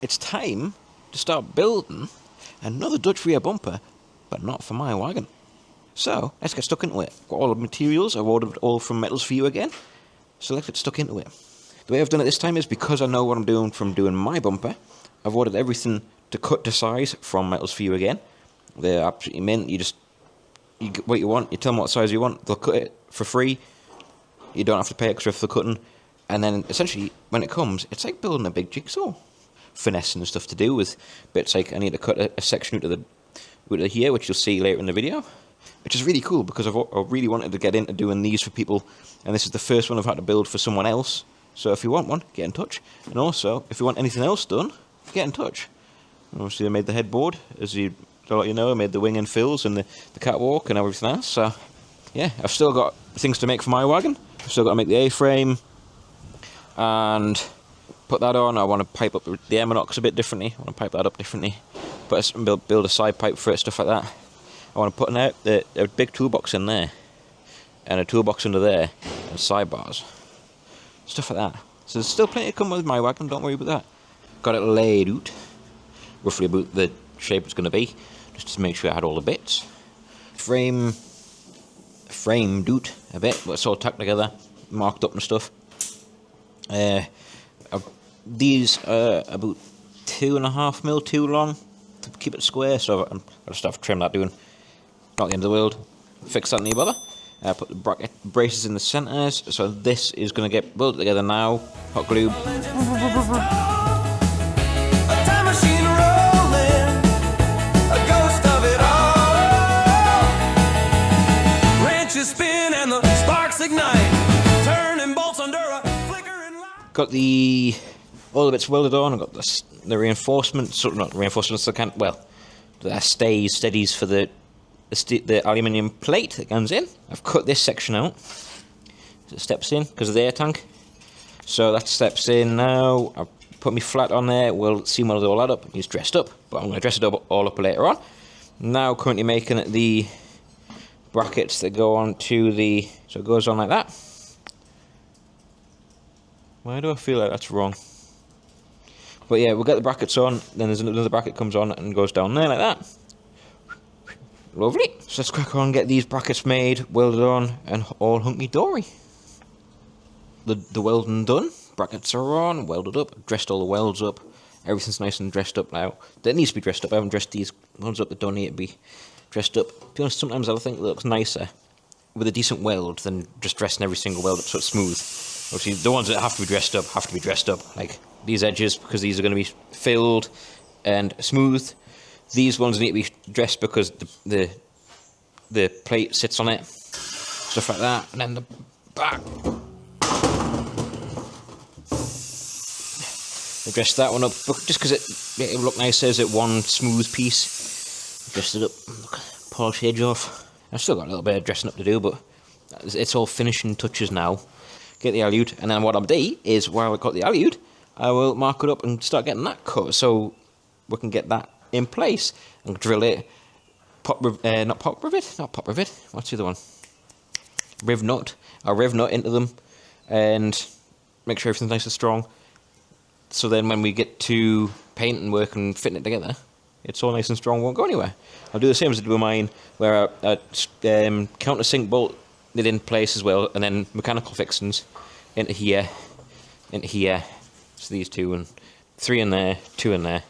It's time to start building another Dutch rear bumper, but not for my wagon. So, let's get stuck into it. Got all the materials, I've ordered all from Metals for You again, so let's get stuck into it. The way I've done it this time is because I know what I'm doing from doing my bumper, I've ordered everything to cut to size from Metals for You again. They're absolutely mint. You get what you want, you tell them what size you want, they'll cut it for free. You don't have to pay extra for the cutting. And then, essentially, when it comes, it's like building a big jigsaw. Finessing and stuff to do with bits like I need to cut a section out of here, which you'll see later in the video, which is really cool because I really wanted to get into doing these for people, and this is the first one I've had to build for someone else. So if you want one, get in touch. And also, if you want anything else done, get in touch. Obviously, I made the headboard, as you let you know. I made the wing and fills and the catwalk and everything else. So yeah, I've still got things to make for my wagon. I've still got to make the A-frame and put that on. I want to pipe up the air monox a bit differently. I want to pipe that up differently. Build a side pipe for it, stuff like that. I want to put a big toolbox in there, and a toolbox under there, and sidebars, stuff like that. So there's still plenty to come with my wagon. Don't worry about that. Got it laid out, roughly about the shape it's going to be, just to make sure I had all the bits. Framed out a bit, but it's all tacked together, marked up and stuff. These are about 2.5mm too long to keep it square, so I'll just have to trim that doing. Not the end of the world. Fix that in the bother. Put the bracket braces in the centres, so this is going to get welded together now. Hot glue. Spin and the sparks ignite, turning bolts under a flickering light. Got all the bits welded on. I've got the reinforcements, sort of not reinforcements, the steadies for the aluminium plate that goes in. I've cut this section out, so it steps in because of the air tank. So that steps in now. I've put me flat on there. We'll see what all that up. It's dressed up, but I'm going to dress it up all up later on. Now currently making it the brackets that go on to so it goes on like that. Why do I feel like that's wrong? But yeah, we'll get the brackets on, then there's another bracket comes on and goes down there like that. Lovely. So let's crack on, get these brackets made, welded on, and all hunky-dory. The welding done, brackets are on, welded up, dressed all the welds up, everything's nice and dressed up now. That needs to be dressed up. I haven't dressed these ones up that don't need to be dressed up. To be honest, sometimes I think it looks nicer with a decent weld than just dressing every single weld up so it's smooth. Obviously, the ones that have to be dressed up, like these edges, because these are going to be filled and smooth. These ones need to be dressed because the plate sits on it, stuff like that. And then the back, I dressed that one up just because it look nicer as it one smooth piece. Dressed it up, polish the edge off. I've still got a little bit of dressing up to do, but it's all finishing touches now. Get the alute, and then what I'll do is, while I've got the alute, I will mark it up and start getting that cut, so we can get that in place and drill it. Not pop rivet. What's the other one? Riv nut. I'll riv nut into them and make sure everything's nice and strong. So then, when we get to painting work and fitting it together, it's all nice and strong, won't go anywhere. I'll do the same as I did with mine, where I countersink bolt it in place as well, and then mechanical fixings into here. So these two and 3 in there, 2 in there.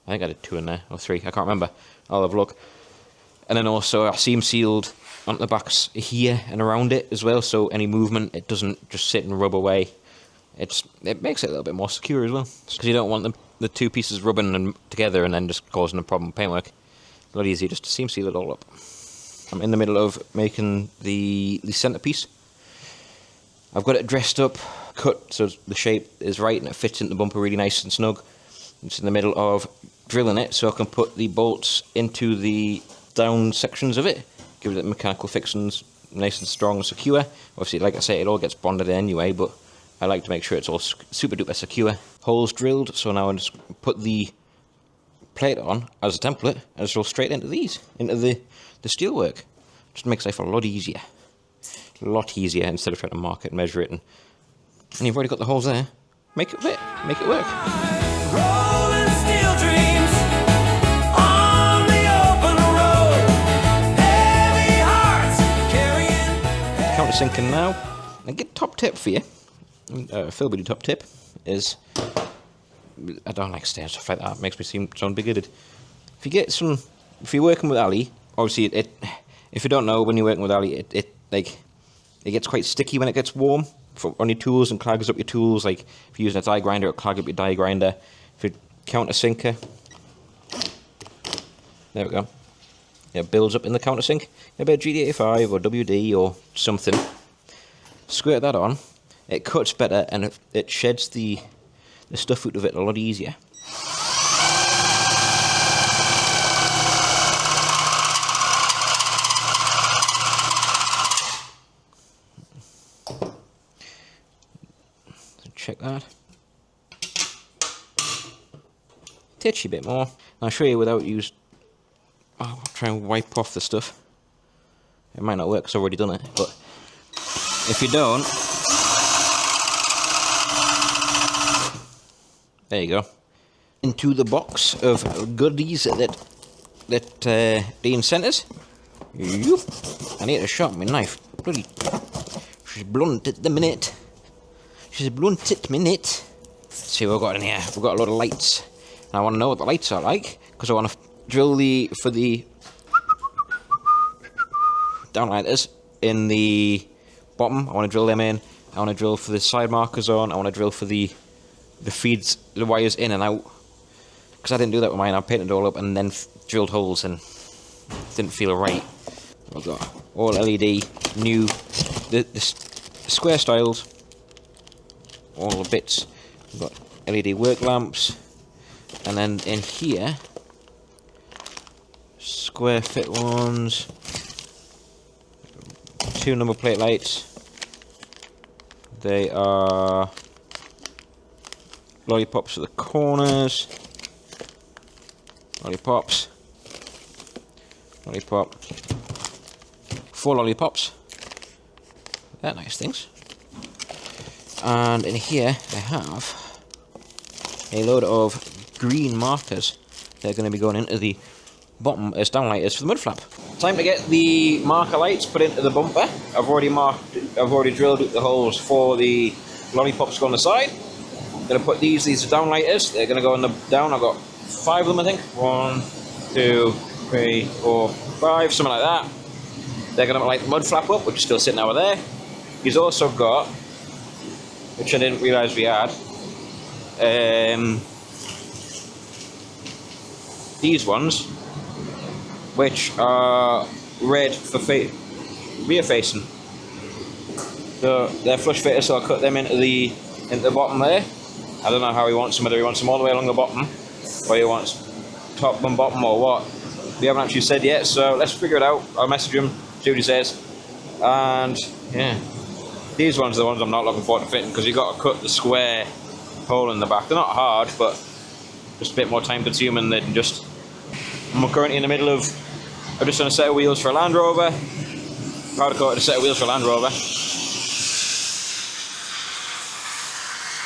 I think I did 2 in there, or 3, I can't remember. I'll have a look. And then also I seam sealed onto the backs here and around it as well, so any movement, it doesn't just sit and rub away. It makes it a little bit more secure as well, because you don't want the two pieces rubbing together and then just causing a problem with paintwork. A lot easier just to seam seal it all up. I'm in the middle of making the centerpiece. I've got it dressed up, cut so the shape is right and it fits into the bumper really nice and snug. It's in the middle of drilling it so I can put the bolts into the down sections of it, give it mechanical fixings nice and strong and secure. Obviously, like I say, it all gets bonded anyway, but I like to make sure it's all super duper secure. Holes drilled, so now I just put the plate on as a template and just roll straight into the steelwork. Just makes life a lot easier. Instead of trying to mark it and measure it. And you've already got the holes there. Make it fit. Make it work. sinking now. A good top tip for you, Philbity top tip, is, I don't like saying stuff like that, it makes me sound bigoted. If you're working with Ali, obviously if you don't know, when you're working with Ali, it gets quite sticky when it gets warm on your tools and clogs up your tools. Like if you're using a die grinder, it'll clog up your die grinder. If you countersinker, there we go. It builds up in the countersink. A bit of GD85 or WD or something. Squirt that on. It cuts better and it sheds the stuff out of it a lot easier. Check that. Touch a bit more. I'll show you without use. I'll try and wipe off the stuff. It might not work because I've already done it, but if you don't, there you go. Into the box of goodies that Dean sent us. I need to sharpen my knife. Bloody, she's blunt at the minute. She's blunt at the minute. Let's see what we've got in here. We've got a lot of lights. And I want to know what the lights are like, because I want to drill for the downlighters in the bottom. I want to drill them in. I want to drill for the side markers on. I want to drill for the feeds, the wires in and out. Because I didn't do that with mine. I painted it all up and then drilled holes and it didn't feel right. I've got all LED, new, the square styles, all the bits. We've got LED work lamps, and then in here, square fit ones, 2 number plate lights. They are lollipops at the corners, lollipops, lollipop, 4 lollipops. They're nice things. And in here I have a load of green markers. They're going to be going into the bottom as downlighters for the mud flap. Time to get the marker lights put into the bumper. I've already drilled out the holes for the lollipops on the side. I'm going to put these are downlighters. They're going to go in the down. I've got 5 of them, I think. 1, 2, 3, 4, 5, something like that. They're going to light the mud flap up, which is still sitting over there. He's also got, which I didn't realise we had, these ones, which are red for rear facing. So they're flush fitters, so I'll cut them into the bottom there. I don't know how he wants them, whether he wants them all the way along the bottom, or he wants top and bottom, or what. We haven't actually said yet, so let's figure it out. I'll message him, see what he says. And yeah, these ones are the ones I'm not looking forward to fitting, because you've got to cut the square hole in the back. They're not hard, but just a bit more time consuming than just. I'm currently in the middle of, I've just done a set of wheels for a Land Rover. Powder coated a set of wheels for a Land Rover.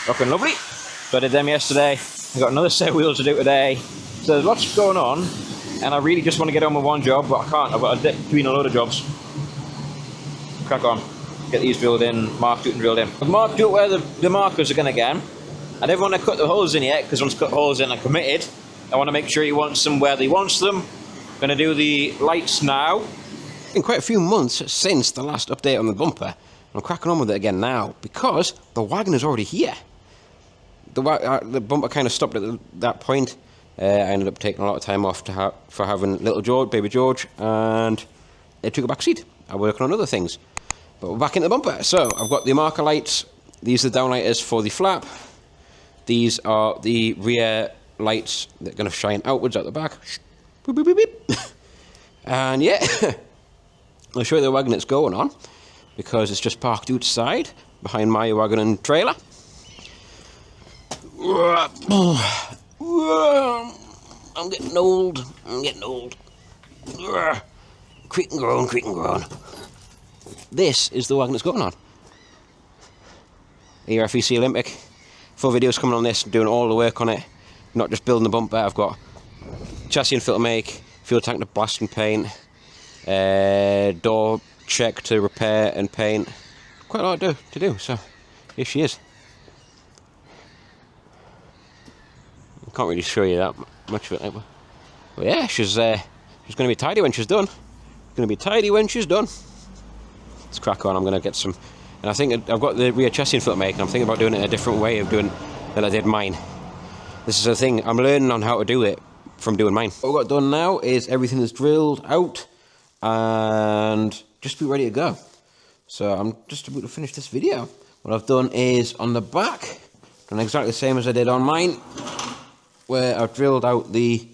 Looking lovely. So I did them yesterday. I've got another set of wheels to do today. So there's lots going on, and I really just want to get on with one job, but I can't. I've got to dip between a load of jobs. Crack on. Get these drilled in, marked out and drilled in. I've marked out where the markers are going to go, I don't want to cut the holes in yet, because once I cut holes in, I'm committed. I want to make sure he wants them where he wants them. Going to do the lights now. It's been quite a few months since the last update on the bumper. I'm cracking on with it again now, because the wagon is already here. The bumper kind of stopped at that point. I ended up taking a lot of time off for having little George, baby George, and it took a back seat. I'm working on other things. But we're back in the bumper. So I've got the marker lights. These are the downlighters for the flap. These are the rear lights that are going to shine outwards out the back. Beep, beep, beep, beep. And yeah, I'll show you the wagon it's going on, because it's just parked outside behind my wagon and trailer. I'm getting old. Creak and groan. This is the wagon that's going on. Here, FEC Olympic. 4 videos coming on this, doing all the work on it. Not just building the bumper. I've got chassis and filter make, fuel tank to blast and paint, door check to repair and paint, quite a lot to do, so here she is. I can't really show you that much of it, but yeah, she's going to be tidy when she's done. Going to be tidy when she's done. Let's crack on. I'm going to get some, and I think I've got the rear chassis filter making. I'm thinking about doing it in a different way of doing than I did mine. This is a thing I'm learning on how to do it from doing mine. What we've got done now is everything is drilled out and just be ready to go. So I'm just about to finish this video. What I've done is on the back, done exactly the same as I did on mine, where I've drilled out the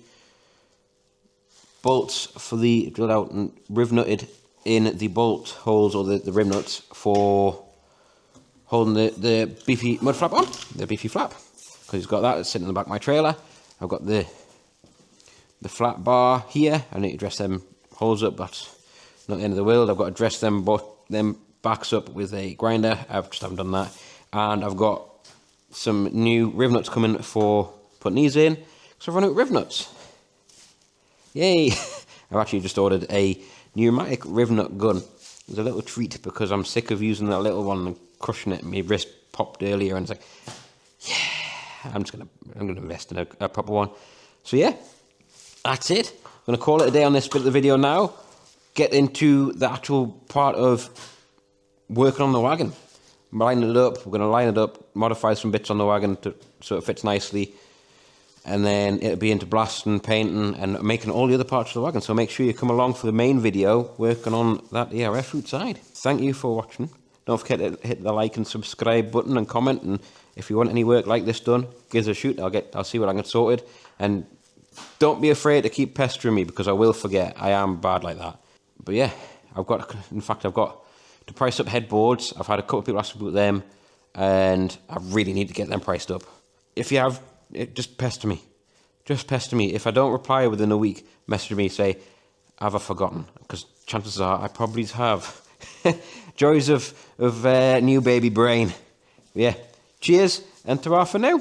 bolts for the, drilled out and riv nutted in the bolt holes, or the rim nuts for holding the beefy mud flap on, the beefy flap, because it's got that, it's sitting in the back of my trailer. I've got the flat bar here. I need to dress them holes up, that's not the end of the world. I've got to dress them backs up with a grinder. I just haven't done that. And I've got some new riv nuts coming for putting these in, because I've run out of riv nuts. Yay! I've actually just ordered a pneumatic riv nut gun. It's a little treat because I'm sick of using that little one and crushing it. My wrist popped earlier, and it's like, yeah, I'm gonna invest in a proper one. So yeah, that's it. I'm gonna call it a day on this bit of the video now. Get into the actual part of working on the wagon. Line it up. We're gonna line it up, modify some bits on the wagon so it fits nicely. And then it'll be into blasting, painting, and making all the other parts of the wagon. So make sure you come along for the main video working on that ERF route side. Thank you for watching. Don't forget to hit the like and subscribe button and comment. And if you want any work like this done, give us a shoot. I'll see what I can get sorted. And don't be afraid to keep pestering me, because I will forget. I am bad like that. But yeah, I've got to price up headboards. I've had a couple of people ask about them, and I really need to get them priced up. If you have, just pester me. Just pester me. If I don't reply within a week, message me, say, have I forgotten? Because chances are I probably have. Joys of new baby brain. Yeah. Cheers, and ta-ra for now.